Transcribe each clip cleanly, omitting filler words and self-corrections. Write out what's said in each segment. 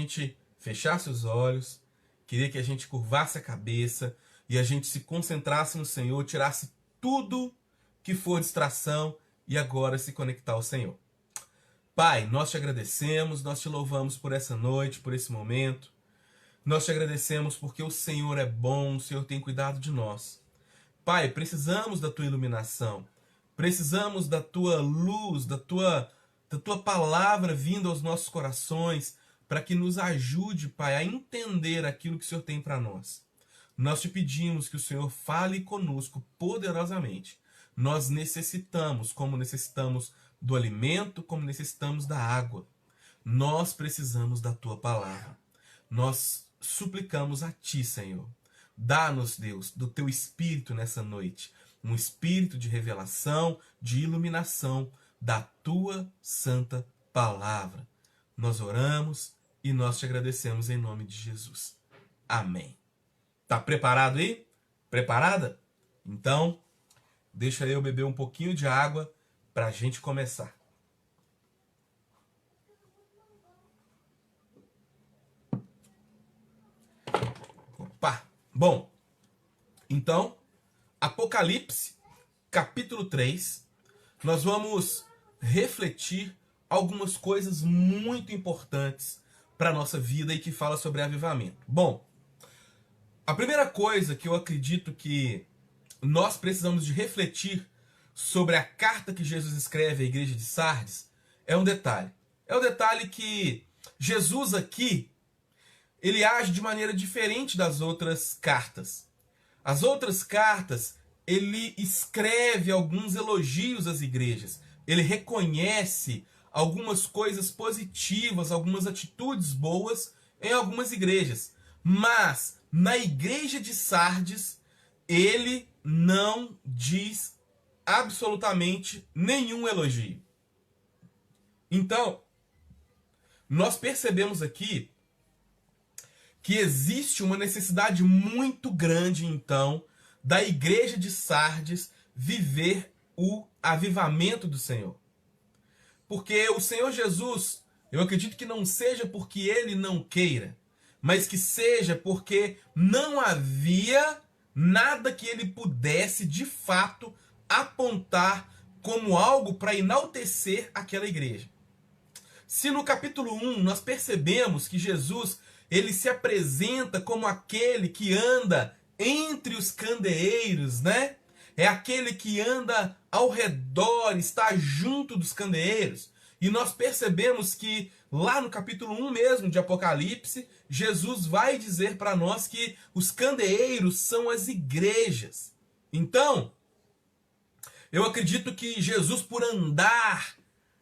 gente fechasse os olhos, queria que a gente curvasse a cabeça e a gente se concentrasse no Senhor, tirasse tudo que for distração e agora se conectar ao Senhor. Pai, nós te agradecemos, nós te louvamos por essa noite, por esse momento. Nós te agradecemos porque o Senhor é bom, o Senhor tem cuidado de nós. Pai, precisamos da tua iluminação, precisamos da tua luz, da tua palavra vindo aos nossos corações, para que nos ajude, Pai, a entender aquilo que o Senhor tem para nós. Nós te pedimos que o Senhor fale conosco poderosamente. Nós necessitamos, como necessitamos do alimento, como necessitamos da água. Nós precisamos da tua palavra. Nós suplicamos a ti, Senhor. Dá-nos, Deus, do teu espírito nessa noite. Um espírito de revelação, de iluminação da tua santa palavra. Nós oramos e nós te agradecemos em nome de Jesus. Amém. Tá preparado aí? Preparada? Então, deixa eu beber um pouquinho de água para a gente começar. Opa! Bom, então, Apocalipse, capítulo 3, nós vamos refletir algumas coisas muito importantes para a nossa vida e que fala sobre avivamento. Bom, a primeira coisa que eu acredito que nós precisamos de refletir sobre a carta que Jesus escreve à igreja de Sardes é um detalhe. É o detalhe que Jesus aqui, ele age de maneira diferente das outras cartas. As outras cartas, ele escreve alguns elogios às igrejas. Ele reconhece algumas coisas positivas, algumas atitudes boas em algumas igrejas. Mas, na igreja de Sardes, ele não diz absolutamente nenhum elogio. Então, nós percebemos aqui que existe uma necessidade muito grande, então, da igreja de Sardes viver o avivamento do Senhor. Porque o Senhor Jesus, eu acredito que não seja porque ele não queira, mas que seja porque não havia nada que ele pudesse, de fato, apontar como algo para enaltecer aquela igreja. Se no capítulo 1 nós percebemos que Jesus ele se apresenta como aquele que anda entre os candeeiros, né? É aquele que anda ao redor, está junto dos candeeiros. E nós percebemos que lá no capítulo 1 mesmo de Apocalipse, Jesus vai dizer para nós que os candeeiros são as igrejas. Então, eu acredito que Jesus, por andar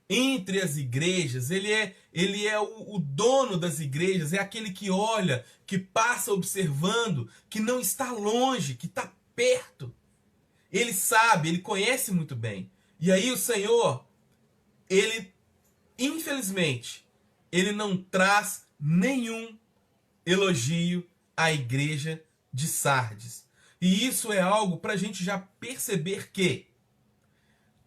entre as igrejas, ele é o dono das igrejas, é aquele que olha, que passa observando, que não está longe, que está perto. Ele sabe, ele conhece muito bem. E aí o Senhor, ele, infelizmente, ele não traz nenhum elogio à igreja de Sardes. E isso é algo para a gente já perceber que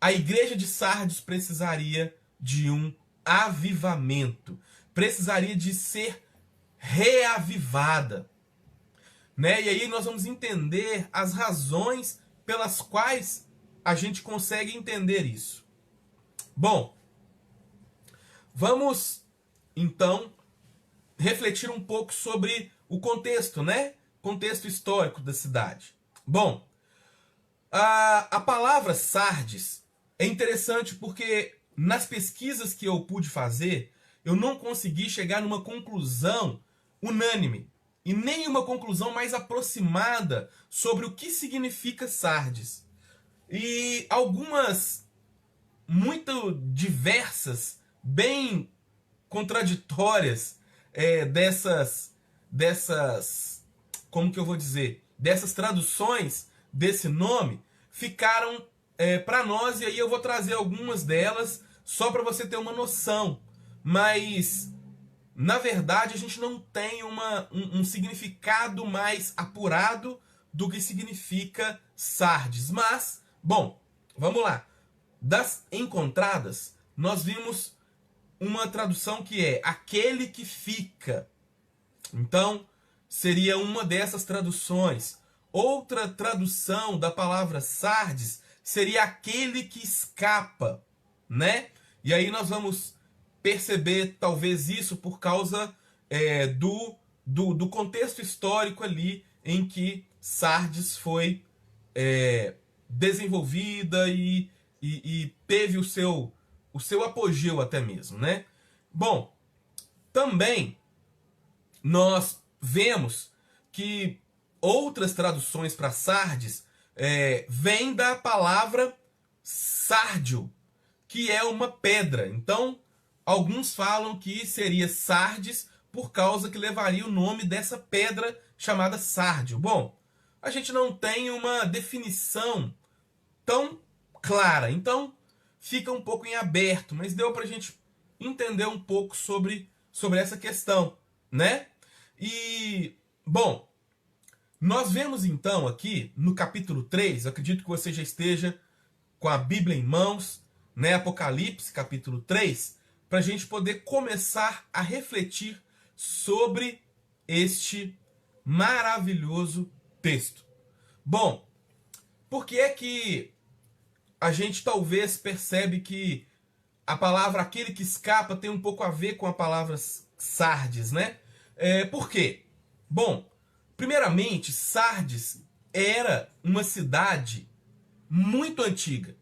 a igreja de Sardes precisaria de um avivamento. Precisaria de ser reavivada. Né? E aí nós vamos entender as razões pelas quais a gente consegue entender isso. Bom, vamos então refletir um pouco sobre o contexto, né? Contexto histórico da cidade. Bom, a palavra Sardes é interessante porque nas pesquisas que eu pude fazer, eu não consegui chegar numa conclusão unânime e nem uma conclusão mais aproximada sobre o que significa Sardes. E algumas muito diversas, bem contraditórias dessas, como que eu vou dizer, dessas traduções desse nome ficaram para nós, e aí eu vou trazer algumas delas só para você ter uma noção. Mas na verdade a gente não tem um significado mais apurado do que significa Sardes. Mas, bom, vamos lá. Das encontradas, nós vimos uma tradução que é aquele que fica. Então, seria uma dessas traduções. Outra tradução da palavra Sardes seria aquele que escapa, né? E aí nós vamos perceber talvez isso por causa do contexto histórico ali em que Sardes foi desenvolvida e teve o seu apogeu até mesmo, né? Bom, também nós vemos que outras traduções para Sardes vêm da palavra sárdio, que é uma pedra. Então, alguns falam que seria Sardes por causa que levaria o nome dessa pedra chamada sárdio. Bom, a gente não tem uma definição tão clara, então fica um pouco em aberto, mas deu para a gente entender um pouco sobre essa questão, né? E, bom, nós vemos então aqui no capítulo 3, eu acredito que você já esteja com a Bíblia em mãos, né? Apocalipse, capítulo 3, para a gente poder começar a refletir sobre este maravilhoso texto. Bom, por que é que a gente talvez percebe que a palavra aquele que escapa tem um pouco a ver com a palavra Sardes, né? Por quê? Bom, primeiramente, Sardes era uma cidade muito antiga.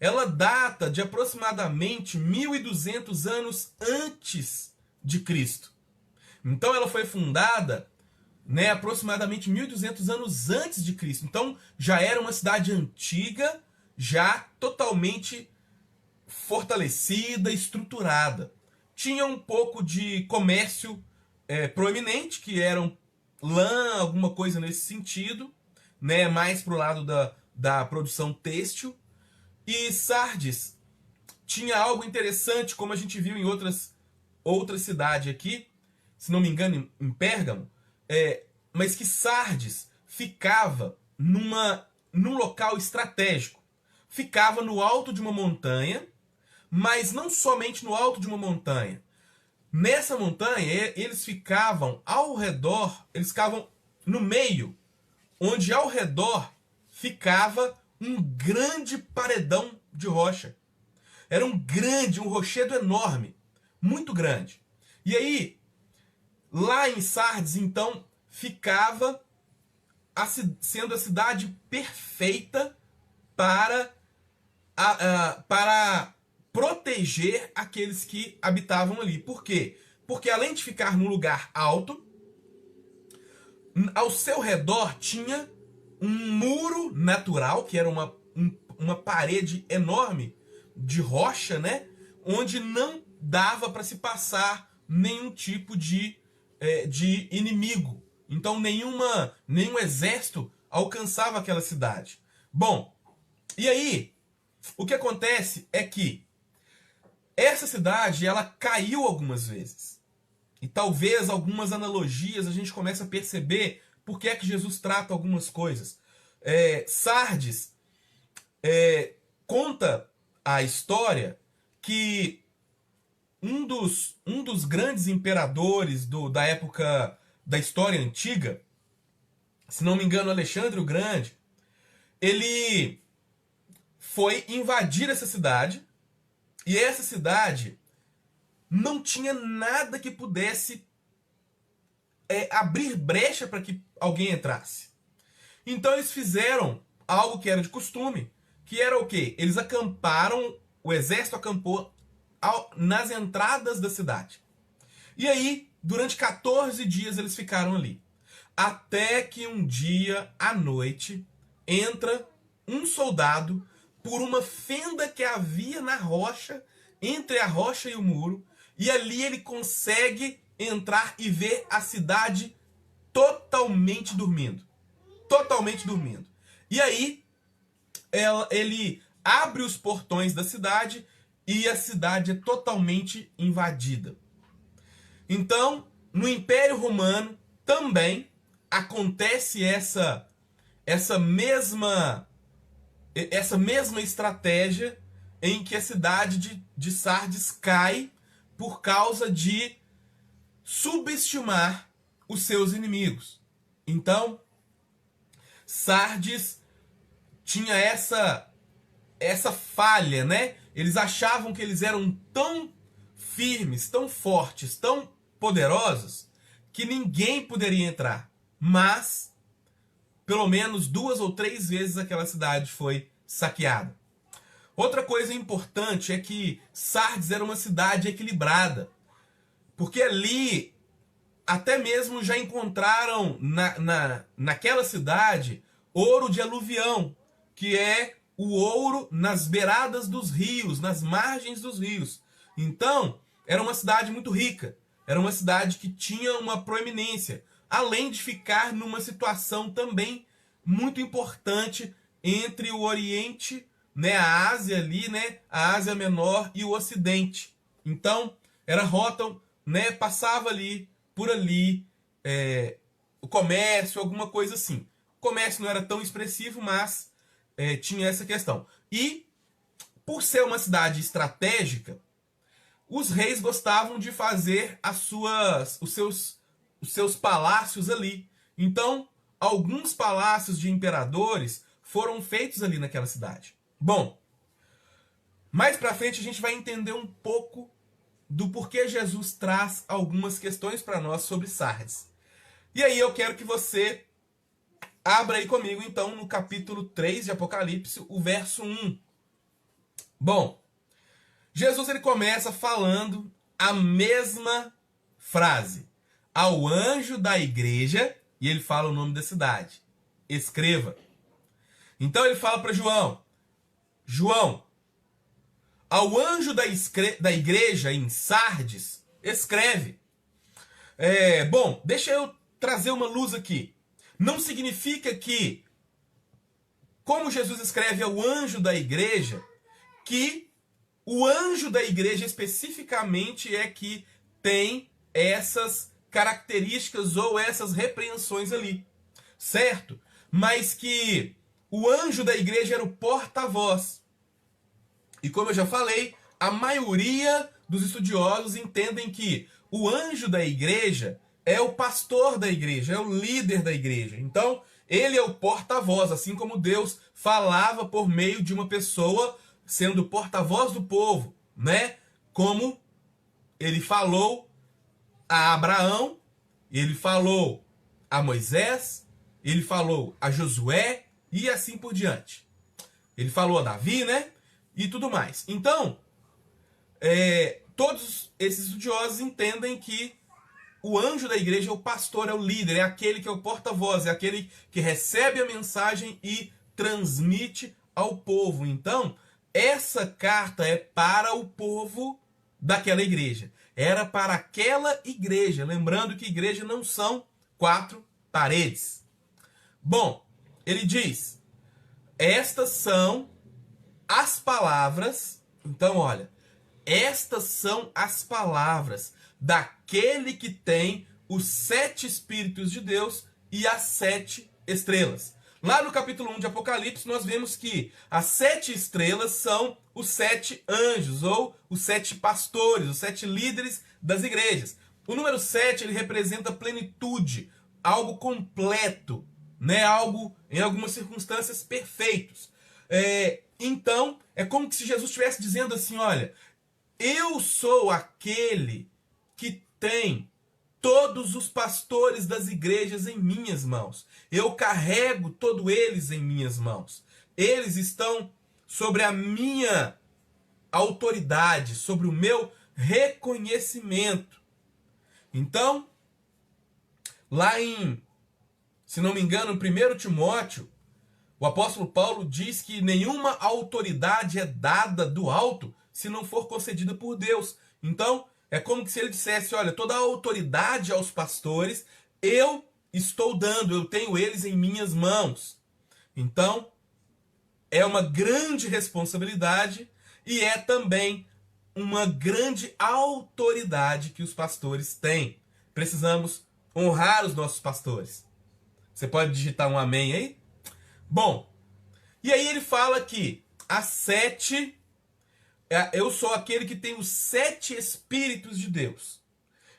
Ela data de aproximadamente 1200 anos antes de Cristo. Então ela foi fundada, né, aproximadamente 1200 anos antes de Cristo. Então já era uma cidade antiga, já totalmente fortalecida, estruturada. Tinha um pouco de comércio proeminente, que eram lã, alguma coisa nesse sentido, né, mais pro lado da produção têxtil. E Sardes tinha algo interessante, como a gente viu em outra cidade aqui, se não me engano em Pérgamo, mas que Sardes ficava num local estratégico. Ficava no alto de uma montanha, mas não somente no alto de uma montanha. Nessa montanha, eles ficavam ao redor, eles ficavam no meio, onde ao redor ficava um grande paredão de rocha. Era um rochedo enorme, muito grande. E aí, lá em Sardes, então, ficava sendo a cidade perfeita para proteger aqueles que habitavam ali. Por quê? Porque além de ficar num lugar alto, ao seu redor tinha um muro natural, que era uma parede enorme de rocha, né? Onde não dava para se passar nenhum tipo de inimigo. Então nenhum exército alcançava aquela cidade. Bom, e aí, o que acontece é que essa cidade, ela caiu algumas vezes. E talvez algumas analogias a gente comece a perceber por que é que Jesus trata algumas coisas. Sardes conta a história que um dos grandes imperadores da época da história antiga, se não me engano, Alexandre o Grande, ele foi invadir essa cidade, e essa cidade não tinha nada que pudesse abrir brecha para que alguém entrasse. Então eles fizeram algo que era de costume, que era o quê? Eles acamparam, o exército acampou nas entradas da cidade. E aí, durante 14 dias eles ficaram ali. Até que um dia, à noite, entra um soldado por uma fenda que havia na rocha, entre a rocha e o muro, e ali ele consegue entrar e ver a cidade totalmente dormindo. Totalmente dormindo. E aí, ele abre os portões da cidade e a cidade é totalmente invadida. Então, no Império Romano também acontece essa mesma estratégia em que a cidade de Sardes cai por causa de subestimar os seus inimigos. Então, Sardes tinha essa falha, né? Eles achavam que eles eram tão firmes, tão fortes, tão poderosos, que ninguém poderia entrar. Mas, pelo menos 2 ou 3 vezes aquela cidade foi saqueada. Outra coisa importante é que Sardes era uma cidade equilibrada, porque ali até mesmo já encontraram naquela cidade ouro de aluvião, que é o ouro nas beiradas dos rios, nas margens dos rios. Então, era uma cidade muito rica, era uma cidade que tinha uma proeminência, além de ficar numa situação também muito importante entre o Oriente, né, a Ásia ali, né, a Ásia Menor e o Ocidente. Então, era rota, né, passava ali, por ali, o comércio, alguma coisa assim. O comércio não era tão expressivo, mas tinha essa questão. E, por ser uma cidade estratégica, os reis gostavam de fazer os seus palácios ali. Então, alguns palácios de imperadores foram feitos ali naquela cidade. Bom, mais pra frente a gente vai entender um pouco do porquê Jesus traz algumas questões para nós sobre Sardes. E aí eu quero que você abra aí comigo, então, no capítulo 3 de Apocalipse, o verso 1. Bom, Jesus ele começa falando a mesma frase. Ao anjo da igreja, e ele fala o nome da cidade. Escreva. Então ele fala para João, ao anjo da igreja em Sardes, escreve. Bom, deixa eu trazer uma luz aqui. Não significa que, como Jesus escreve ao anjo da igreja, que o anjo da igreja especificamente é que tem essas características ou essas repreensões ali, certo? Mas que o anjo da igreja era o porta-voz. E como eu já falei, a maioria dos estudiosos entendem que o anjo da igreja é o pastor da igreja, é o líder da igreja. Então, ele é o porta-voz, assim como Deus falava por meio de uma pessoa sendo porta-voz do povo, né? Como ele falou a Abraão, ele falou a Moisés, ele falou a Josué e assim por diante. Ele falou a Davi, né? E tudo mais. Então, todos esses estudiosos entendem que o anjo da igreja é o pastor, é o líder, é aquele que é o porta-voz, é aquele que recebe a mensagem e transmite ao povo. Então, essa carta é para o povo daquela igreja. Era para aquela igreja. Lembrando que igreja não são 4 paredes. Bom, ele diz, estas são as palavras. Então, olha, estas são as palavras daquele que tem os 7 Espíritos de Deus e as 7 estrelas. Lá no capítulo 1 de Apocalipse, nós vemos que as 7 estrelas são os 7 anjos, ou os 7 pastores, os 7 líderes das igrejas. O número 7, ele representa plenitude, algo completo, né? Algo, em algumas circunstâncias, perfeitos. Então, é como se Jesus estivesse dizendo assim, olha, eu sou aquele que tem todos os pastores das igrejas em minhas mãos. Eu carrego todos eles em minhas mãos. Eles estão sobre a minha autoridade, sobre o meu reconhecimento. Então, lá em, se não me engano, 1 Timóteo, o apóstolo Paulo diz que nenhuma autoridade é dada do alto se não for concedida por Deus. Então, é como se ele dissesse, olha, toda a autoridade aos pastores eu estou dando, eu tenho eles em minhas mãos. Então, é uma grande responsabilidade e é também uma grande autoridade que os pastores têm. Precisamos honrar os nossos pastores. Você pode digitar um amém aí? Bom, e aí ele fala que as 7 eu sou aquele que tem os 7 Espíritos de Deus.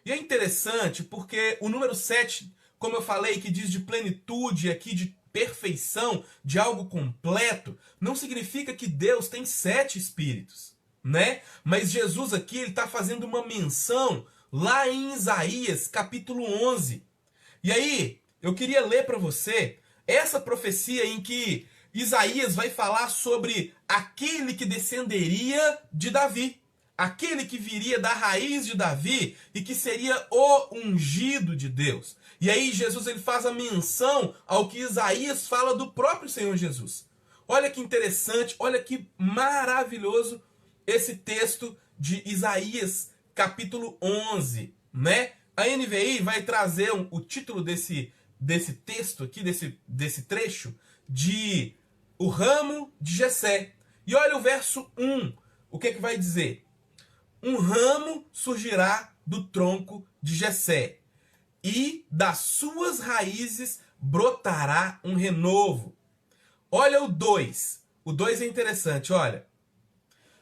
E é interessante porque o número 7, como eu falei, que diz de plenitude aqui, de perfeição, de algo completo, não significa que Deus tem 7 Espíritos, né? Mas Jesus aqui ele está fazendo uma menção lá em Isaías capítulo 11. E aí, eu queria ler para você essa profecia em que Isaías vai falar sobre aquele que descenderia de Davi, aquele que viria da raiz de Davi e que seria o ungido de Deus. E aí Jesus ele faz a menção ao que Isaías fala do próprio Senhor Jesus. Olha que interessante, olha que maravilhoso esse texto de Isaías capítulo 11, né? A NVI vai trazer o título desse texto aqui, desse trecho, de O Ramo de Jessé. E olha o verso 1, o que vai dizer? Um ramo surgirá do tronco de Jessé, e das suas raízes brotará um renovo. Olha o 2. O 2 é interessante, olha.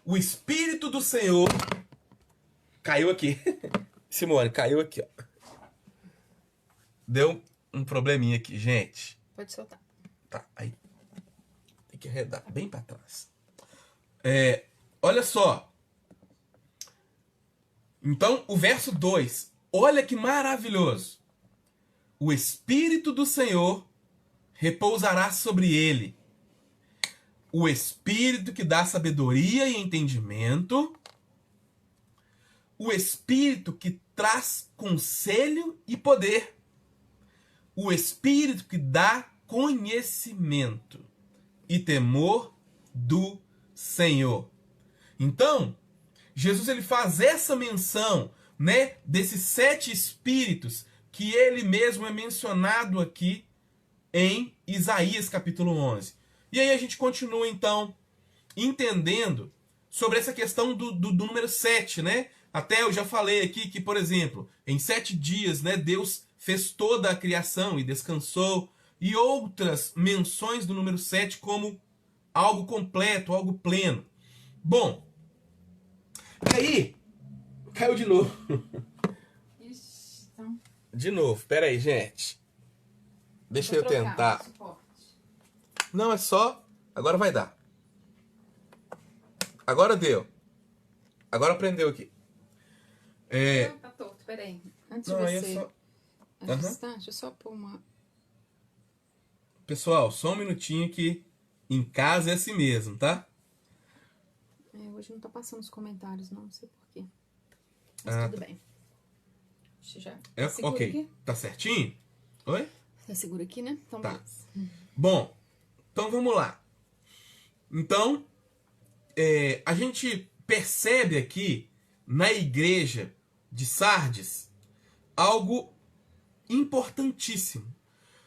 O Espírito do Senhor... Caiu aqui. Simone, caiu aqui, ó. Deu um probleminha aqui, gente. Pode soltar. Tá, aí. Tem que arredar bem pra trás. Olha só. Então, o verso 2. Olha que maravilhoso. O Espírito do Senhor repousará sobre ele. O Espírito que dá sabedoria e entendimento. O Espírito que traz conselho e poder. O Espírito que dá conhecimento e temor do Senhor. Então, Jesus ele faz essa menção, né, desses 7 Espíritos que ele mesmo é mencionado aqui em Isaías capítulo 11. E aí a gente continua então entendendo sobre essa questão do número 7, né? Até eu já falei aqui que, por exemplo, em 7 dias, né, Deus fez toda a criação e descansou. E outras menções do número 7 como algo completo, algo pleno. Bom, aí, caiu de novo. Ixi, então... De novo, pera aí, gente. Deixa eu tentar. Não, é só... Agora vai dar. Agora deu. Agora prendeu aqui. Não, tá torto, peraí. Antes Não, de aí você... é só... ajustar, deixa eu só pôr uma... Pessoal, só um minutinho que em casa é assim mesmo, tá? Hoje não tá passando os comentários, não sei porquê. Mas tudo bem. Deixa já... Ok. Aqui? Tá certinho? Oi? Tá seguro aqui, né? Então, Tá. beleza. Bom, então vamos lá. Então, a gente percebe aqui na igreja de Sardes algo importantíssimo.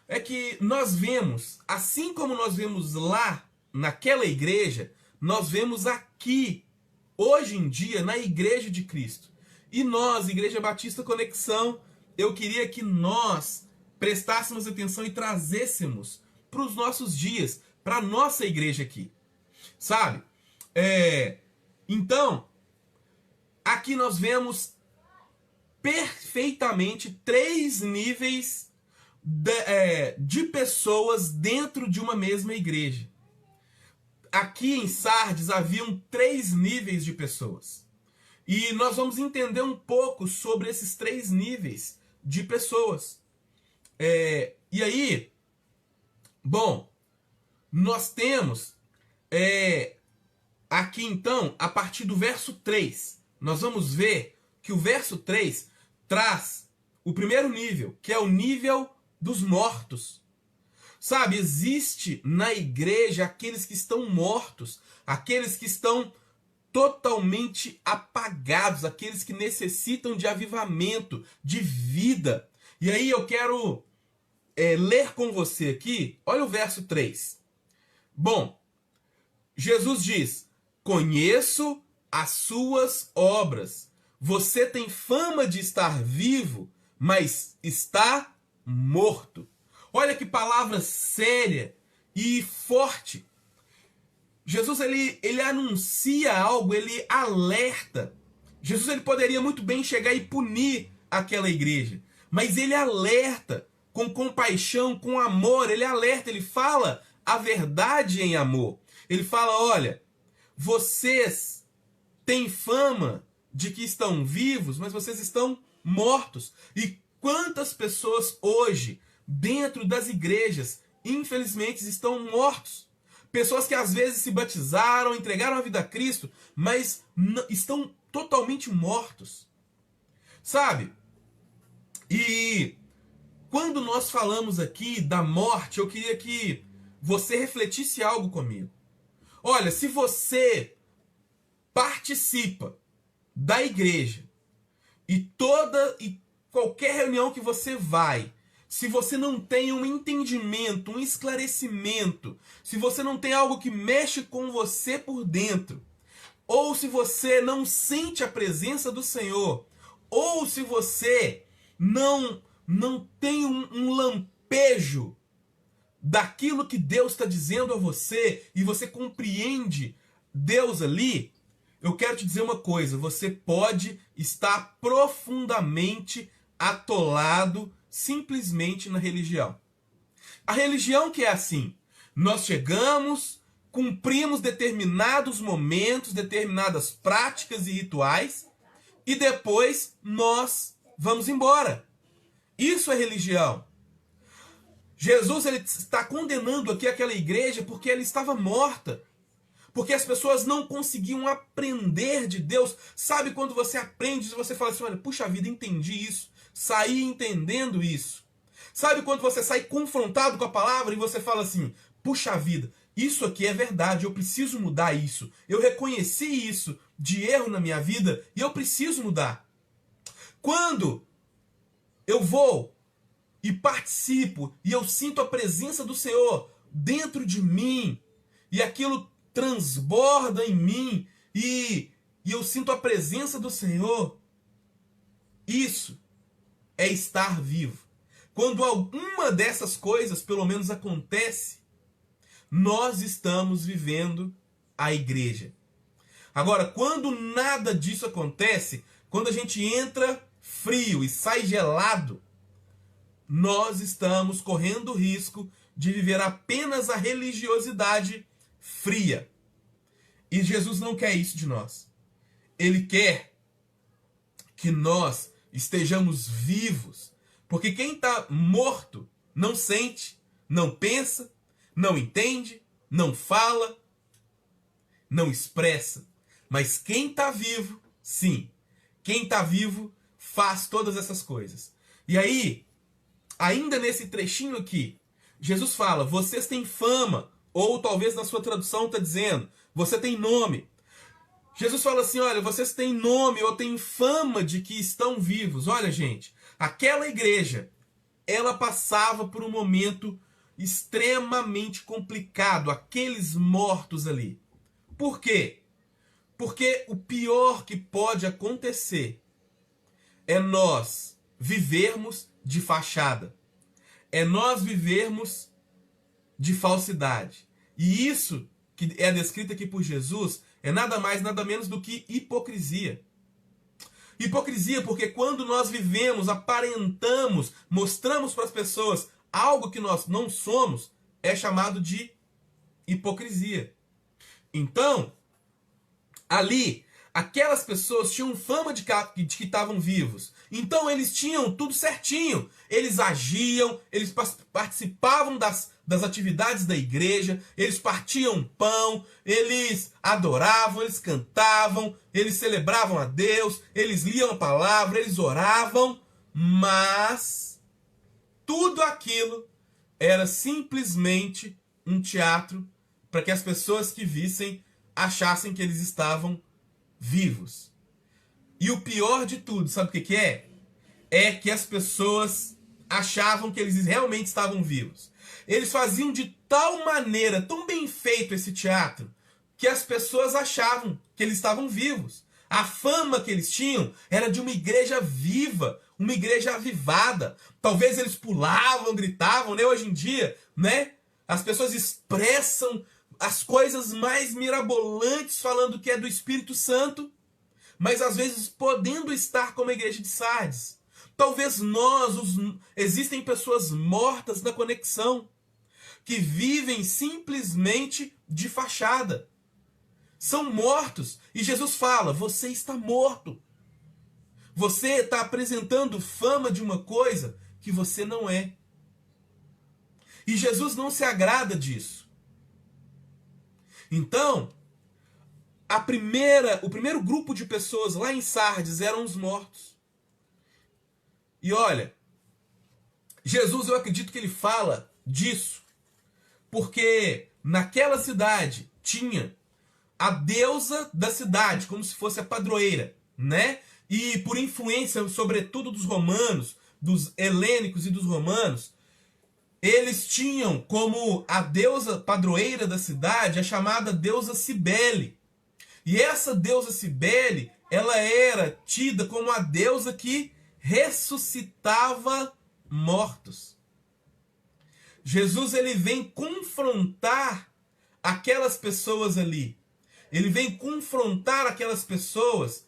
É que nós vemos, assim como nós vemos lá naquela igreja, nós vemos aqui, hoje em dia, na Igreja de Cristo. E nós, Igreja Batista Conexão, eu queria que nós prestássemos atenção e trazêssemos para os nossos dias, para a nossa igreja aqui. Sabe? Então, aqui nós vemos perfeitamente 3 níveis de pessoas dentro de uma mesma igreja. Aqui em Sardes haviam 3 níveis de pessoas. E nós vamos entender um pouco sobre esses 3 níveis de pessoas. E aí, bom, nós temos aqui então, a partir do verso 3, nós vamos ver que o verso 3 traz o primeiro nível, que é o nível dos mortos. Sabe, existe na igreja aqueles que estão mortos, aqueles que estão totalmente apagados, aqueles que necessitam de avivamento, de vida. E aí eu quero ler com você aqui, olha o verso 3. Bom, Jesus diz: conheço as suas obras. Você tem fama de estar vivo, mas está morto. Olha que palavra séria e forte. Jesus ele anuncia algo, ele alerta. Jesus ele poderia muito bem chegar e punir aquela igreja, mas ele alerta com compaixão, com amor, ele alerta, ele fala a verdade em amor. Ele fala, olha, vocês têm fama de que estão vivos, mas vocês estão mortos. E quantas pessoas hoje, dentro das igrejas, infelizmente estão mortos? Pessoas que às vezes se batizaram, entregaram a vida a Cristo, mas estão totalmente mortos. Sabe? E quando nós falamos aqui da morte, eu queria que você refletisse algo comigo. Olha, se você participa da igreja e qualquer reunião que você vai, se você não tem um entendimento, um esclarecimento, se você não tem algo que mexe com você por dentro, ou se você não sente a presença do Senhor, ou se você não tem um lampejo daquilo que Deus está dizendo a você e você compreende Deus ali, eu quero te dizer uma coisa, você pode estar profundamente atolado simplesmente na religião. A religião que é assim, nós chegamos, cumprimos determinados momentos, determinadas práticas e rituais, e depois nós vamos embora. Isso é religião. Jesus ele está condenando aqui aquela igreja porque ela estava morta. Porque as pessoas não conseguiam aprender de Deus. Sabe quando você aprende e você fala assim, olha, puxa vida, entendi isso. Saí entendendo isso. Sabe quando você sai confrontado com a palavra e você fala assim, puxa vida, isso aqui é verdade, eu preciso mudar isso. Eu reconheci isso de erro na minha vida e eu preciso mudar. Quando eu vou e participo e eu sinto a presença do Senhor dentro de mim e aquilo transborda em mim e eu sinto a presença do Senhor, isso é estar vivo. Quando alguma dessas coisas, pelo menos, acontece, nós estamos vivendo a igreja. Agora, quando nada disso acontece, quando a gente entra frio e sai gelado, nós estamos correndo o risco de viver apenas a religiosidade fria. E Jesus não quer isso de nós. Ele quer que nós estejamos vivos. Porque quem está morto não sente, não pensa, não entende, não fala, não expressa. Mas quem está vivo, sim. Quem está vivo faz todas essas coisas. E aí, ainda nesse trechinho aqui, Jesus fala, vocês têm fama, ou talvez na sua tradução está dizendo, você tem nome. Jesus fala assim, olha, vocês têm nome ou têm fama de que estão vivos. Olha, gente, aquela igreja, ela passava por um momento extremamente complicado, aqueles mortos ali. Por quê? Porque o pior que pode acontecer é nós vivermos de fachada. É nós vivermos de falsidade. E isso que é descrito aqui por Jesus é nada mais, nada menos do que hipocrisia. Hipocrisia porque quando nós vivemos, aparentamos, mostramos para as pessoas algo que nós não somos, é chamado de hipocrisia. Então, ali, aquelas pessoas tinham fama de que estavam vivos. Então eles tinham tudo certinho. Eles agiam, eles participavam das atividades da igreja, eles partiam pão, eles adoravam, eles cantavam, eles celebravam a Deus, eles liam a palavra, eles oravam, mas tudo aquilo era simplesmente um teatro para que as pessoas que vissem achassem que eles estavam vivos. E o pior de tudo, sabe o que é? É que as pessoas achavam que eles realmente estavam vivos. Eles faziam de tal maneira, tão bem feito esse teatro, que as pessoas achavam que eles estavam vivos. A fama que eles tinham era de uma igreja viva, uma igreja avivada. Talvez eles pulavam, gritavam, né? Hoje em dia, né? As pessoas expressam as coisas mais mirabolantes falando que é do Espírito Santo, mas às vezes podendo estar como a igreja de Sardes. Talvez existem pessoas mortas na conexão, que vivem simplesmente de fachada. São mortos. E Jesus fala, você está morto. Você está apresentando fama de uma coisa que você não é. E Jesus não se agrada disso. Então, o primeiro grupo de pessoas lá em Sardes eram os mortos. E olha, Jesus, eu acredito que ele fala disso, porque naquela cidade tinha a deusa da cidade, como se fosse a padroeira, né? E por influência, sobretudo dos romanos, dos helênicos e dos romanos, eles tinham como a deusa padroeira da cidade a chamada deusa Cibele. E essa deusa Cibele, ela era tida como a deusa que ressuscitava mortos. Jesus, ele vem confrontar aquelas pessoas ali. Ele vem confrontar aquelas pessoas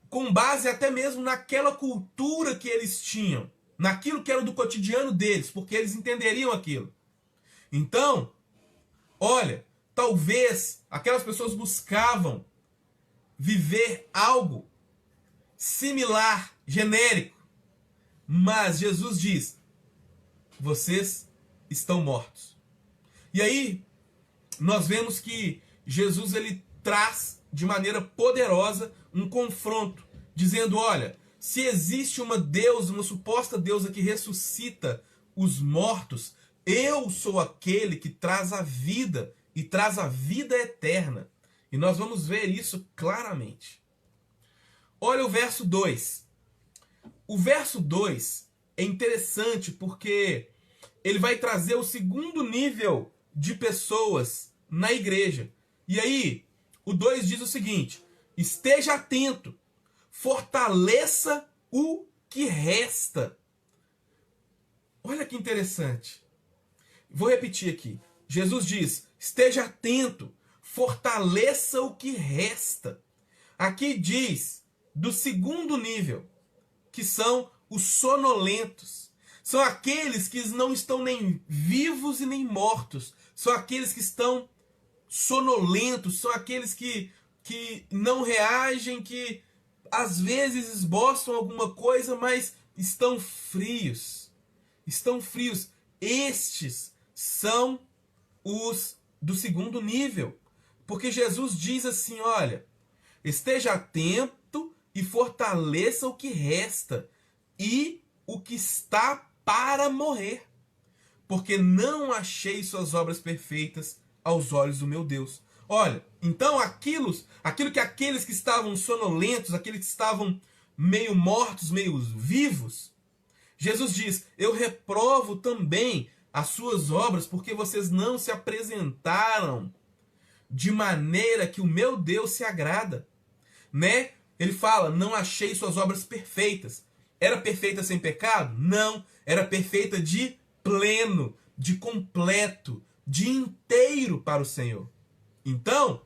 com base até mesmo naquela cultura que eles tinham, naquilo que era do cotidiano deles, porque eles entenderiam aquilo. Então, olha, talvez aquelas pessoas buscavam viver algo similar, genérico, mas Jesus diz, vocês estão mortos. E aí, nós vemos que Jesus, ele traz de maneira poderosa um confronto, dizendo, olha, se existe uma deusa, uma suposta deusa que ressuscita os mortos, eu sou aquele que traz a vida e traz a vida eterna. E nós vamos ver isso claramente. Olha o verso 2. O verso 2 é interessante porque ele vai trazer o segundo nível de pessoas na igreja. E aí, o 2 diz o seguinte, esteja atento, fortaleça o que resta. Olha que interessante. Vou repetir aqui. Jesus diz, esteja atento, fortaleça o que resta. Aqui diz do segundo nível, que são os sonolentos. São aqueles que não estão nem vivos e nem mortos. São aqueles que estão sonolentos, são aqueles que não reagem, que às vezes esboçam alguma coisa, mas estão frios. Estão frios. Estes são os do segundo nível. Porque Jesus diz assim, olha, esteja atento e fortaleça o que resta e o que está para morrer. Porque não achei suas obras perfeitas aos olhos do meu Deus. Olha, então aquilo que aqueles que estavam sonolentos, aqueles que estavam meio mortos, meio vivos, Jesus diz, eu reprovo também as suas obras, porque vocês não se apresentaram de maneira que o meu Deus se agrada. Né? Ele fala, não achei suas obras perfeitas. Era perfeita sem pecado? Não. Era perfeita de pleno, de completo, de inteiro para o Senhor. Então,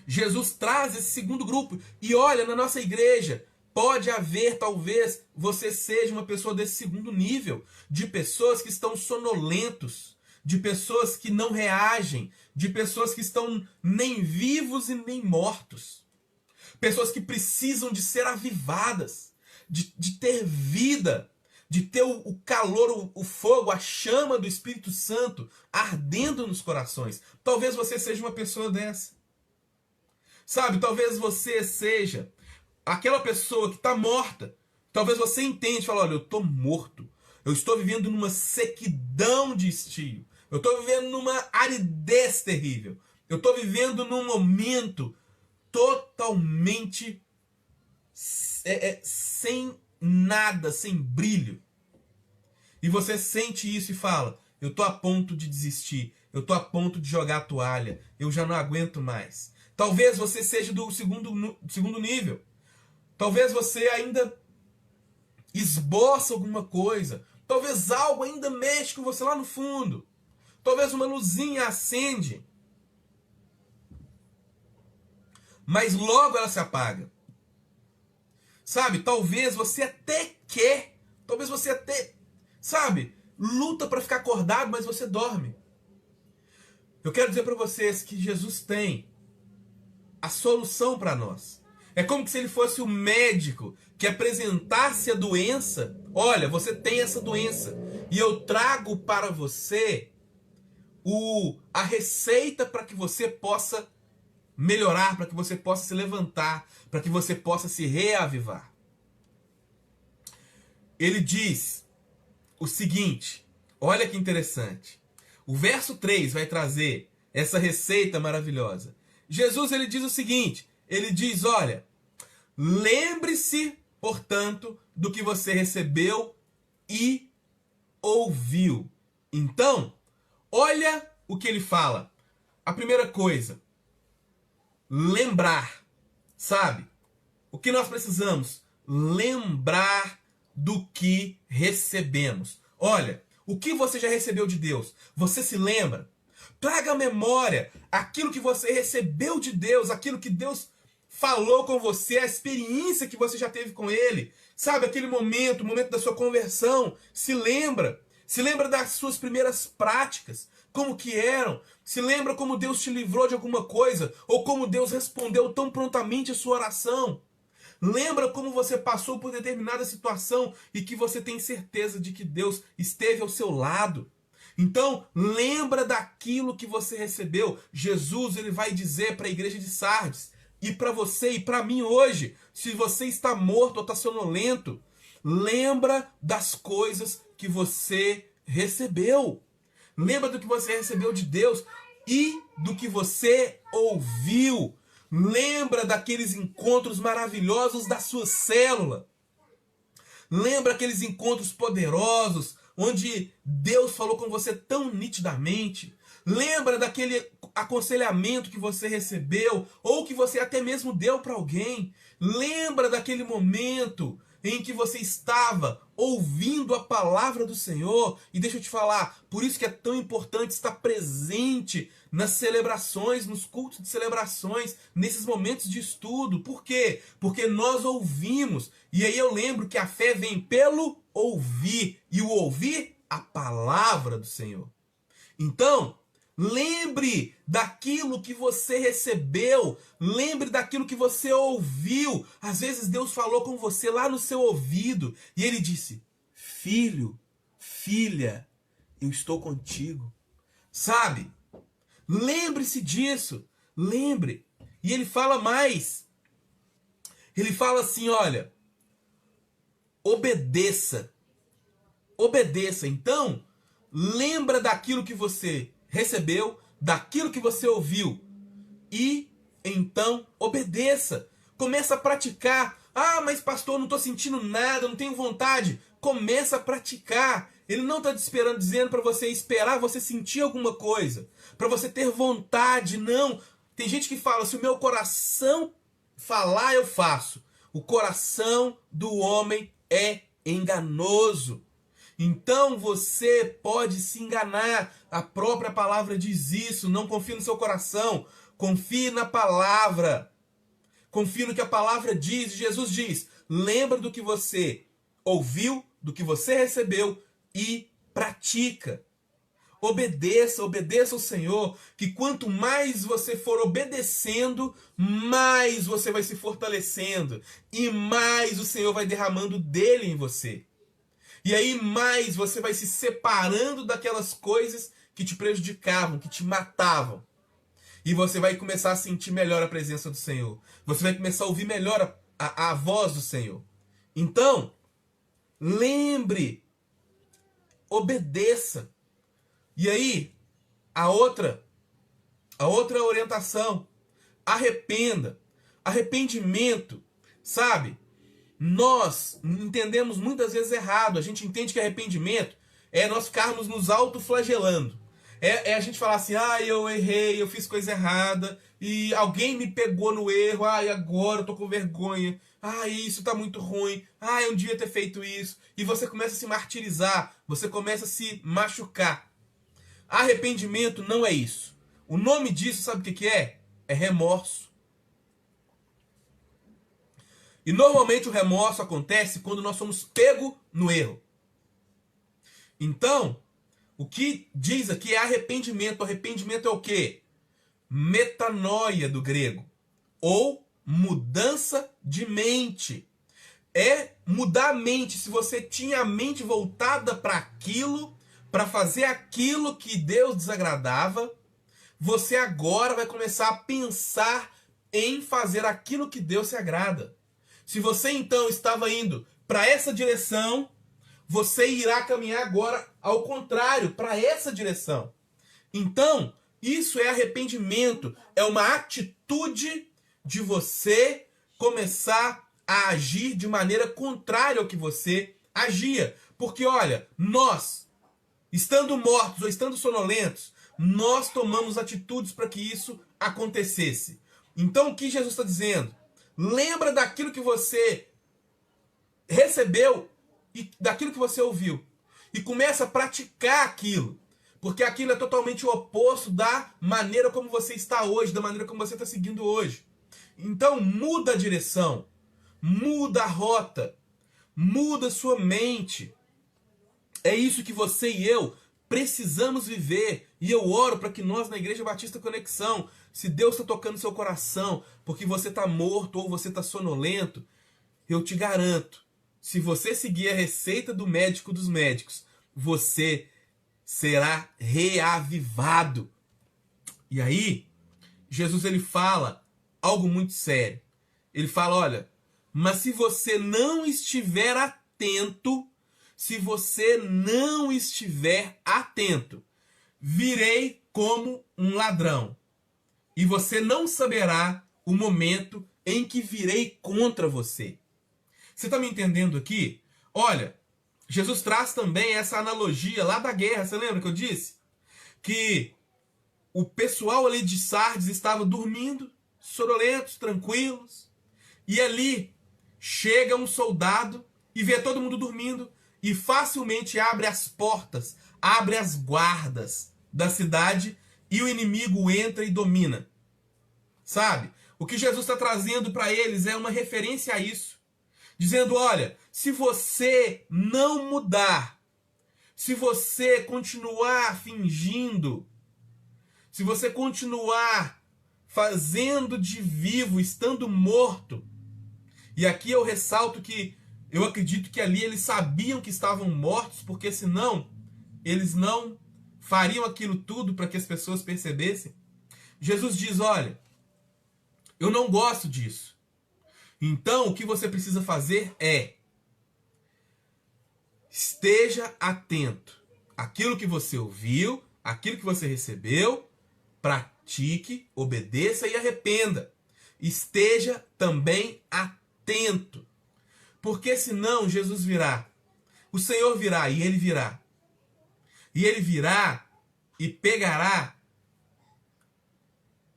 Jesus traz esse segundo grupo. E olha, na nossa igreja, pode haver, talvez, você seja uma pessoa desse segundo nível, de pessoas que estão sonolentos, de pessoas que não reagem, de pessoas que estão nem vivos e nem mortos. Pessoas que precisam de ser avivadas, de ter vida, de ter o calor, o fogo, a chama do Espírito Santo ardendo nos corações. Talvez você seja uma pessoa dessa. Sabe, talvez você seja aquela pessoa que está morta. Talvez você entenda e fale, olha, eu estou morto. Eu estou vivendo numa sequidão de estio. Eu estou vivendo numa aridez terrível. Eu estou vivendo num momento totalmente sem nada, sem brilho. E você sente isso e fala, eu estou a ponto de desistir, eu estou a ponto de jogar a toalha, eu já não aguento mais. Talvez você seja do segundo nível. Talvez você ainda esboça alguma coisa. Talvez algo ainda mexe com você lá no fundo. Talvez uma luzinha acende, mas logo ela se apaga. Sabe? Talvez você até quer, talvez você até, sabe, luta para ficar acordado, mas você dorme. Eu quero dizer para vocês que Jesus tem a solução para nós. É como se ele fosse o médico que apresentasse a doença. Olha, você tem essa doença e eu trago para você a receita para que você possa melhorar, para que você possa se levantar, para que você possa se reavivar. Ele diz o seguinte, olha que interessante. O verso 3 vai trazer essa receita maravilhosa. Jesus, ele diz o seguinte, ele diz, olha, lembre-se, portanto, do que você recebeu e ouviu. Então, olha o que ele fala. A primeira coisa, lembrar, sabe? O que nós precisamos? Lembrar do que recebemos. Olha, o que você já recebeu de Deus? Você se lembra? Traga à memória aquilo que você recebeu de Deus, aquilo que Deus falou com você, a experiência que você já teve com Ele. Sabe, aquele momento, o momento da sua conversão. Se lembra. Se lembra das suas primeiras práticas. Como que eram. Se lembra como Deus te livrou de alguma coisa. Ou como Deus respondeu tão prontamente a sua oração. Lembra como você passou por determinada situação e que você tem certeza de que Deus esteve ao seu lado. Então, lembra daquilo que você recebeu. Jesus, ele vai dizer para a igreja de Sardes, e para você e para mim hoje, se você está morto ou está sonolento, lembra das coisas que você recebeu. Lembra do que você recebeu de Deus e do que você ouviu. Lembra daqueles encontros maravilhosos da sua célula. Lembra aqueles encontros poderosos onde Deus falou com você tão nitidamente. Lembra daquele aconselhamento que você recebeu ou que você até mesmo deu para alguém. Lembra daquele momento em que você estava ouvindo a palavra do Senhor. E deixa eu te falar, por isso que é tão importante estar presente nas celebrações, nos cultos de celebrações, nesses momentos de estudo. Por quê? Porque nós ouvimos. E aí eu lembro que a fé vem pelo ouvir. E o ouvir, a palavra do Senhor. Então, lembre daquilo que você recebeu. Lembre daquilo que você ouviu. Às vezes Deus falou com você lá no seu ouvido. E Ele disse, filho, filha, eu estou contigo. Sabe? Lembre-se disso. Lembre. E Ele fala mais. Ele fala assim, olha, obedeça. Obedeça. Então, lembra daquilo que você recebeu, daquilo que você ouviu. E então obedeça. Começa a praticar. Ah, mas pastor, não estou sentindo nada, não tenho vontade. Começa a praticar. Ele não está te esperando, dizendo para você esperar você sentir alguma coisa. Para você ter vontade, não. Tem gente que fala, se o meu coração falar, eu faço. O coração do homem é enganoso. Então você pode se enganar. A própria palavra diz isso. Não confie no seu coração. Confie na palavra. Confie no que a palavra diz. Jesus diz, lembra do que você ouviu, do que você recebeu e pratica. Obedeça, obedeça ao Senhor, que quanto mais você for obedecendo, mais você vai se fortalecendo e mais o Senhor vai derramando dele em você. E aí mais você vai se separando daquelas coisas que te prejudicavam, que te matavam. E você vai começar a sentir melhor a presença do Senhor. Você vai começar a ouvir melhor a voz do Senhor. Então, lembre, obedeça. E aí, a outra orientação, arrependa. Arrependimento, sabe? Nós entendemos muitas vezes errado. A gente entende que arrependimento é nós ficarmos nos autoflagelando. É a gente falar assim, eu errei, eu fiz coisa errada, e alguém me pegou no erro, e agora eu tô com vergonha, isso tá muito ruim, eu não devia ter feito isso. E você começa a se martirizar, você começa a se machucar. Arrependimento não é isso. O nome disso, sabe o que é? É remorso. E normalmente o remorso acontece quando nós somos pegos no erro. Então, o que diz aqui é arrependimento. Arrependimento é o quê? Metanoia do grego. Ou mudança de mente. É mudar a mente. Se você tinha a mente voltada para aquilo, para fazer aquilo que Deus desagradava, você agora vai começar a pensar em fazer aquilo que Deus se agrada. Se você então estava indo para essa direção, você irá caminhar agora ao contrário, para essa direção. Então, isso é arrependimento, é uma atitude de você começar a agir de maneira contrária ao que você agia. Porque, olha, nós, estando mortos ou estando sonolentos, nós tomamos atitudes para que isso acontecesse. Então, o que Jesus está dizendo? Lembra daquilo que você recebeu e daquilo que você ouviu. E começa a praticar aquilo. Porque aquilo é totalmente o oposto da maneira como você está hoje, da maneira como você está seguindo hoje. Então, muda a direção. Muda a rota. Muda a sua mente. É isso que você e eu precisamos viver. E eu oro para que nós, na Igreja Batista Conexão, se Deus está tocando seu coração, porque você está morto ou você está sonolento, eu te garanto, se você seguir a receita do médico dos médicos, você será reavivado. E aí, Jesus ele fala algo muito sério. Ele fala, olha, mas se você não estiver atento, virei como um ladrão. E você não saberá o momento em que virei contra você. Você está me entendendo aqui? Olha, Jesus traz também essa analogia lá da guerra. Você lembra que eu disse? Que o pessoal ali de Sardes estava dormindo, sonolentos, tranquilos. E ali chega um soldado e vê todo mundo dormindo e facilmente abre as portas, abre as guardas da cidade e o inimigo entra e domina. Sabe? O que Jesus está trazendo para eles é uma referência a isso. Dizendo, olha, se você não mudar, se você continuar fingindo, se você continuar fazendo de vivo, estando morto, e aqui eu ressalto que eu acredito que ali eles sabiam que estavam mortos, porque senão eles não fariam aquilo tudo para que as pessoas percebessem. Jesus diz, olha, eu não gosto disso. Então, o que você precisa fazer é esteja atento. Aquilo que você ouviu, aquilo que você recebeu, pratique, obedeça e arrependa. Esteja também atento. Porque senão Jesus virá. O Senhor virá e Ele virá. E Ele virá e pegará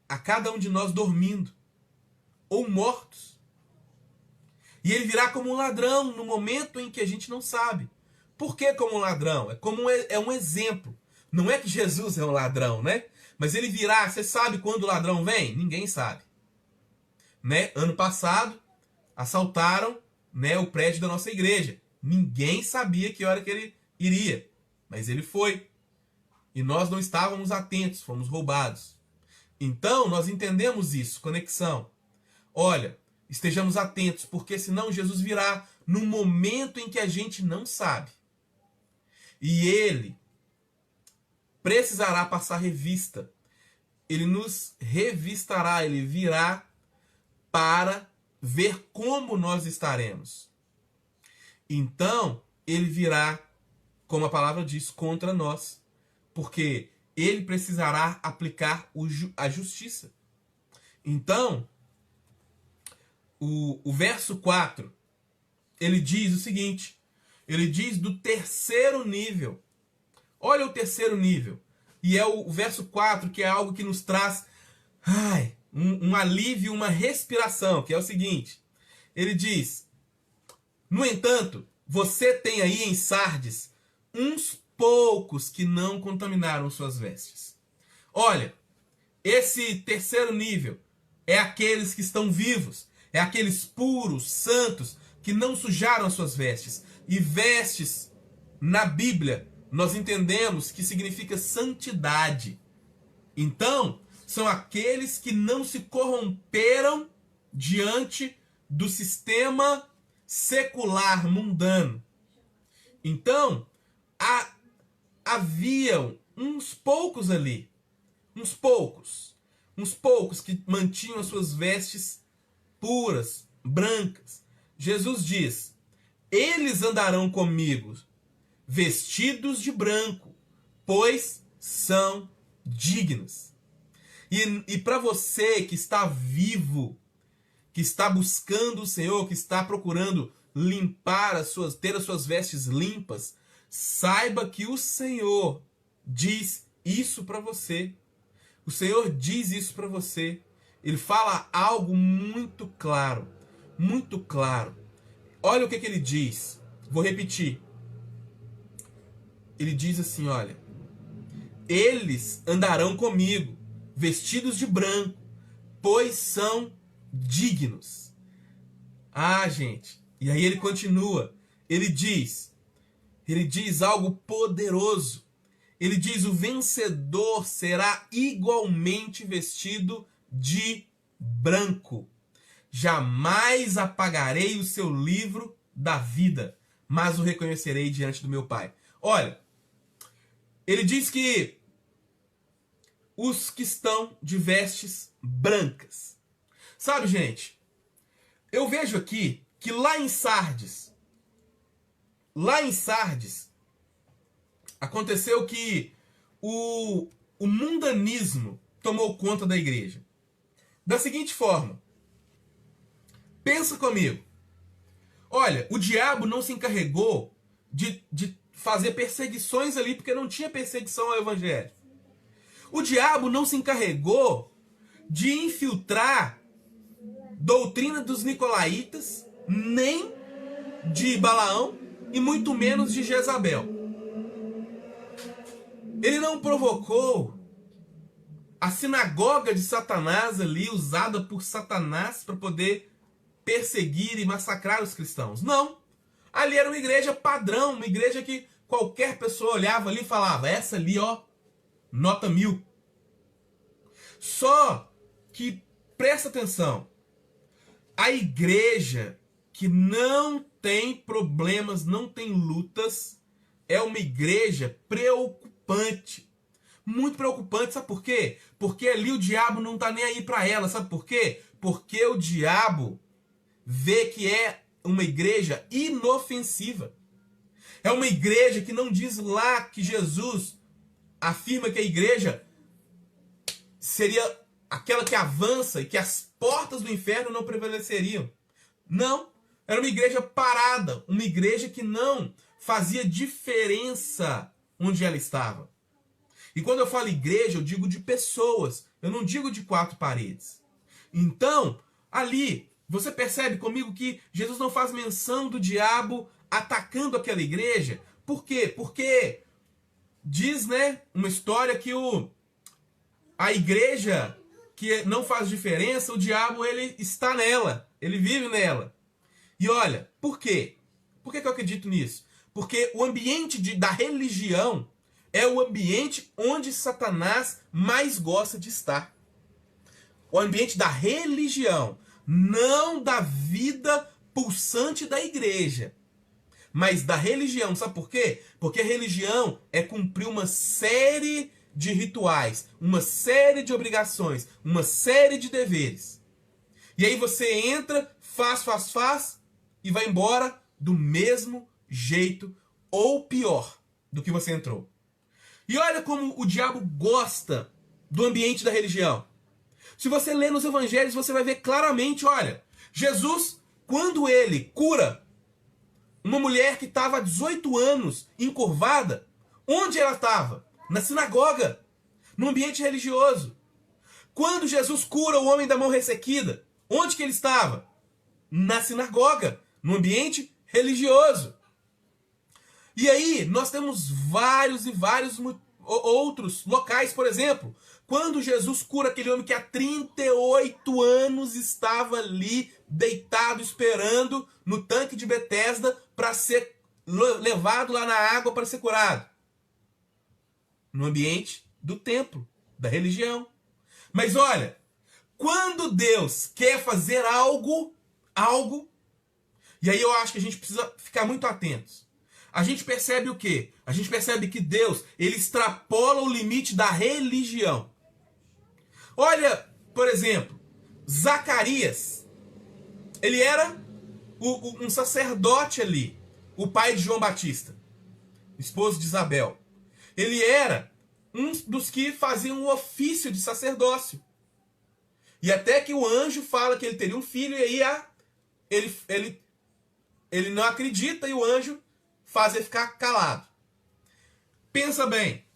a cada um de nós dormindo ou mortos. E Ele virá como um ladrão no momento em que a gente não sabe. Por que como um ladrão? É um exemplo. Não é que Jesus é um ladrão, né? Mas Ele virá. Você sabe quando o ladrão vem? Ninguém sabe. Né? Ano passado, assaltaram, né, o prédio da nossa igreja. Ninguém sabia que hora que ele iria. Mas ele foi. E nós não estávamos atentos, fomos roubados. Então, nós entendemos isso, conexão. Olha, estejamos atentos, porque senão Jesus virá num momento em que a gente não sabe. E Ele precisará passar revista. Ele nos revistará, Ele virá para ver como nós estaremos. Então, Ele virá, como a palavra diz, contra nós. Porque Ele precisará aplicar a justiça. Então, o verso 4, ele diz o seguinte, ele diz do terceiro nível. Olha o terceiro nível. E é o verso 4, que é algo que nos traz um alívio, uma respiração, que é o seguinte. Ele diz, no entanto, você tem aí em Sardes uns poucos que não contaminaram suas vestes. Olha, esse terceiro nível é aqueles que estão vivos, é aqueles puros, santos, que não sujaram as suas vestes. E vestes, na Bíblia, nós entendemos que significa santidade. Então, são aqueles que não se corromperam diante do sistema secular, mundano. Então, haviam uns poucos ali, uns poucos que mantinham as suas vestes puras, brancas. Jesus diz: eles andarão comigo vestidos de branco, pois são dignos. E para você que está vivo, que está buscando o Senhor, que está procurando limpar ter as suas vestes limpas, saiba que o Senhor diz isso para você. O Senhor diz isso para você. Ele fala algo muito claro, muito claro. Olha o que ele diz. Vou repetir. Ele diz assim, olha: eles andarão comigo, vestidos de branco, pois são dignos. Ah, gente. E aí ele continua. Ele diz algo poderoso. Ele diz: o vencedor será igualmente vestido de branco. Jamais apagarei o seu livro da vida, mas o reconhecerei diante do meu Pai. Olha, ele diz que os que estão de vestes brancas. Sabe, gente, eu vejo aqui que lá em Sardes, aconteceu que o mundanismo tomou conta da igreja. Da seguinte forma, pensa comigo. Olha, o diabo não se encarregou de fazer perseguições ali, porque não tinha perseguição ao evangelho. O diabo não se encarregou de infiltrar doutrina dos nicolaítas, nem de Balaão, e muito menos de Jezabel. Ele não provocou a sinagoga de Satanás ali, usada por Satanás para poder perseguir e massacrar os cristãos. Não. Ali era uma igreja padrão, uma igreja que qualquer pessoa olhava ali e falava: essa ali, ó, nota 1000. Só que, presta atenção, a igreja que não tem problemas, não tem lutas, é uma igreja preocupante. Muito preocupante, sabe por quê? Porque ali o diabo não tá nem aí para ela, sabe por quê? Porque o diabo vê que é uma igreja inofensiva. É uma igreja que não diz lá que Jesus afirma que a igreja seria aquela que avança e que as portas do inferno não prevaleceriam. Não. Era uma igreja parada, uma igreja que não fazia diferença onde ela estava. E quando eu falo igreja, eu digo de pessoas, eu não digo de 4 paredes. Então, ali, você percebe comigo que Jesus não faz menção do diabo atacando aquela igreja. Por quê? Porque diz, né, uma história que a igreja que não faz diferença, o diabo ele está nela, ele vive nela. E olha, por quê? Por que eu acredito nisso? Porque o ambiente da religião é o ambiente onde Satanás mais gosta de estar. O ambiente da religião, não da vida pulsante da igreja, mas da religião. Sabe por quê? Porque a religião é cumprir uma série de rituais, uma série de obrigações, uma série de deveres. E aí você entra, faz e vai embora do mesmo jeito ou pior do que você entrou. E olha como o diabo gosta do ambiente da religião. Se você ler nos evangelhos, você vai ver claramente, olha, Jesus, quando ele cura uma mulher que estava há 18 anos encurvada, onde ela estava? Na sinagoga, no ambiente religioso. Quando Jesus cura o homem da mão ressequida, onde que ele estava? Na sinagoga, no ambiente religioso. E aí, nós temos vários e vários outros locais, por exemplo, quando Jesus cura aquele homem que há 38 anos estava ali, deitado, esperando no tanque de Betesda para ser levado lá na água para ser curado. No ambiente do templo, da religião. Mas olha, quando Deus quer fazer algo, e aí eu acho que a gente precisa ficar muito atentos. A gente percebe o quê? A gente percebe que Deus, ele extrapola o limite da religião. Olha, por exemplo, Zacarias, ele era um sacerdote ali, o pai de João Batista, esposo de Isabel. Ele era um dos que faziam o ofício de sacerdócio. E até que o anjo fala que ele teria um filho, e aí ele não acredita e o anjo faz ele ficar calado. Pensa bem,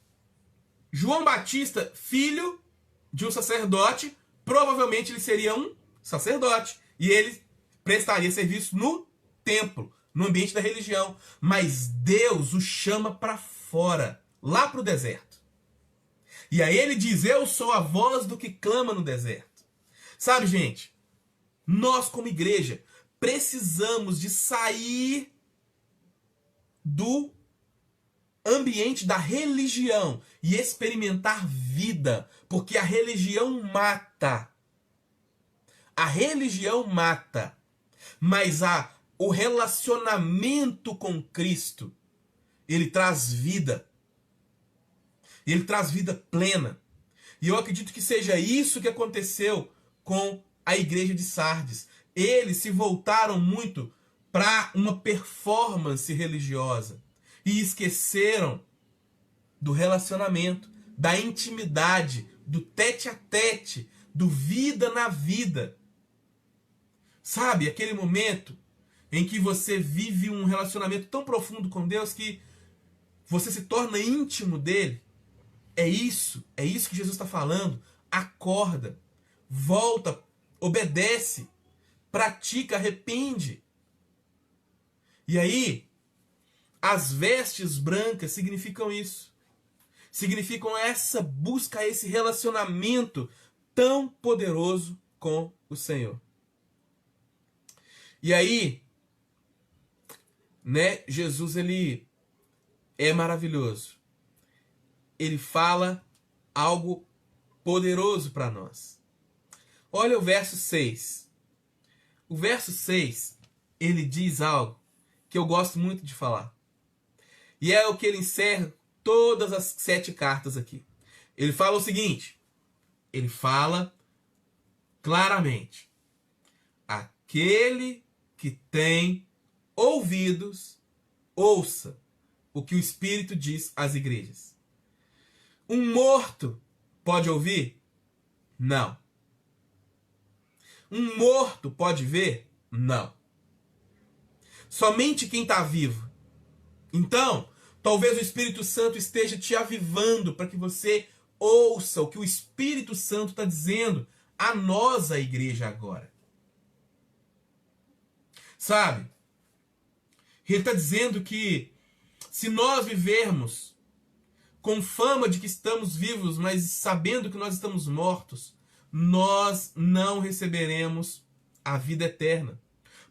João Batista, filho de um sacerdote, provavelmente ele seria um sacerdote. E ele prestaria serviço no templo, no ambiente da religião. Mas Deus o chama para fora, lá para o deserto. E aí ele diz, eu sou a voz do que clama no deserto. Sabe, gente, nós como igreja precisamos de sair do ambiente da religião e experimentar vida, porque a religião mata. A religião mata, mas o relacionamento com Cristo, ele traz vida. Ele traz vida plena. E eu acredito que seja isso que aconteceu com a igreja de Sardes. Eles se voltaram muito para uma performance religiosa e esqueceram do relacionamento, da intimidade, do tete a tete, do vida na vida. Sabe, aquele momento em que você vive um relacionamento tão profundo com Deus que você se torna íntimo dele. É isso que Jesus está falando. Acorda, volta, obedece, pratica, arrepende. E aí, as vestes brancas significam isso. Significam essa busca, esse relacionamento tão poderoso com o Senhor. E aí, né, Jesus, ele é maravilhoso. Ele fala algo poderoso para nós. Olha o verso 6. O verso 6, ele diz algo que eu gosto muito de falar. E é o que ele encerra todas as 7 cartas aqui. Ele fala o seguinte, ele fala claramente, aquele que tem ouvidos, ouça o que o Espírito diz às igrejas. Um morto pode ouvir? Não. Um morto pode ver? Não. Somente quem está vivo. Então, talvez o Espírito Santo esteja te avivando para que você ouça o que o Espírito Santo está dizendo a nós, a igreja, agora. Sabe? Ele está dizendo que se nós vivermos com fama de que estamos vivos, mas sabendo que nós estamos mortos, nós não receberemos a vida eterna.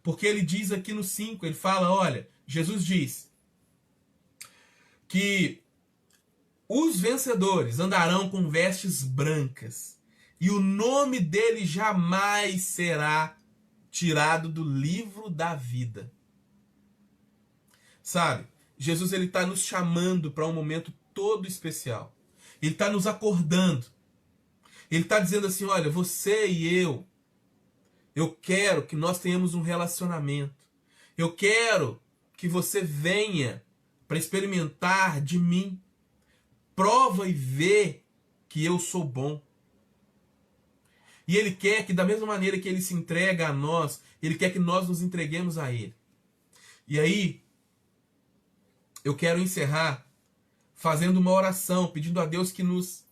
Porque ele diz aqui no 5, ele fala, olha, Jesus diz que os vencedores andarão com vestes brancas e o nome dele jamais será tirado do livro da vida. Sabe, Jesus ele está nos chamando para um momento todo especial. Ele está nos acordando. Ele está dizendo assim, olha, você e eu quero que nós tenhamos um relacionamento. Eu quero que você venha para experimentar de mim. Prova e vê que eu sou bom. E ele quer que da mesma maneira que ele se entrega a nós, ele quer que nós nos entreguemos a ele. E aí, eu quero encerrar fazendo uma oração, pedindo a Deus que nos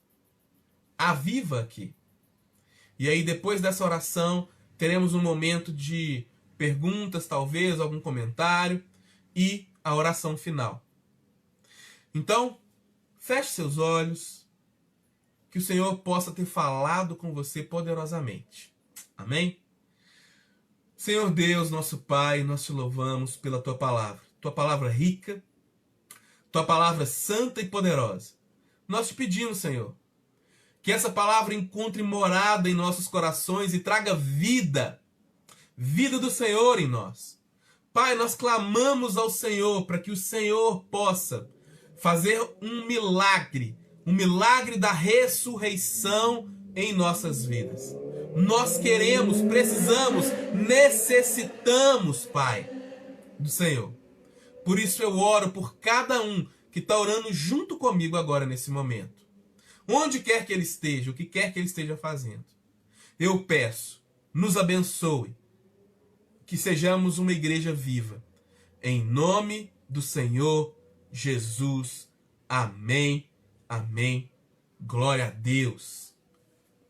aviva aqui. E aí, depois dessa oração, teremos um momento de perguntas, talvez, algum comentário, e a oração final. Então, feche seus olhos, que o Senhor possa ter falado com você poderosamente. Amém? Senhor Deus, nosso Pai, nós te louvamos pela tua palavra rica, tua palavra santa e poderosa. Nós te pedimos, Senhor, que essa palavra encontre morada em nossos corações e traga vida do Senhor em nós. Pai, nós clamamos ao Senhor para que o Senhor possa fazer um milagre da ressurreição em nossas vidas. Nós queremos, precisamos, necessitamos, Pai, do Senhor. Por isso eu oro por cada um que está orando junto comigo agora nesse momento. Onde quer que ele esteja, o que quer que ele esteja fazendo. Eu peço, nos abençoe, que sejamos uma igreja viva. Em nome do Senhor Jesus. Amém. Amém. Glória a Deus.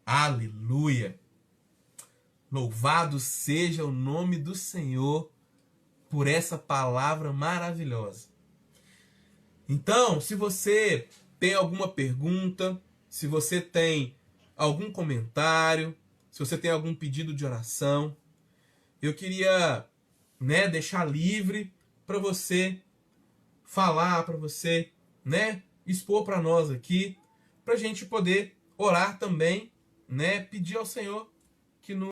Aleluia. Louvado seja o nome do Senhor por essa palavra maravilhosa. Então, se você tem alguma pergunta, se você tem algum comentário, se você tem algum pedido de oração, eu queria, deixar livre para você falar, para você, expor para nós aqui, para a gente poder orar também, pedir ao Senhor que nos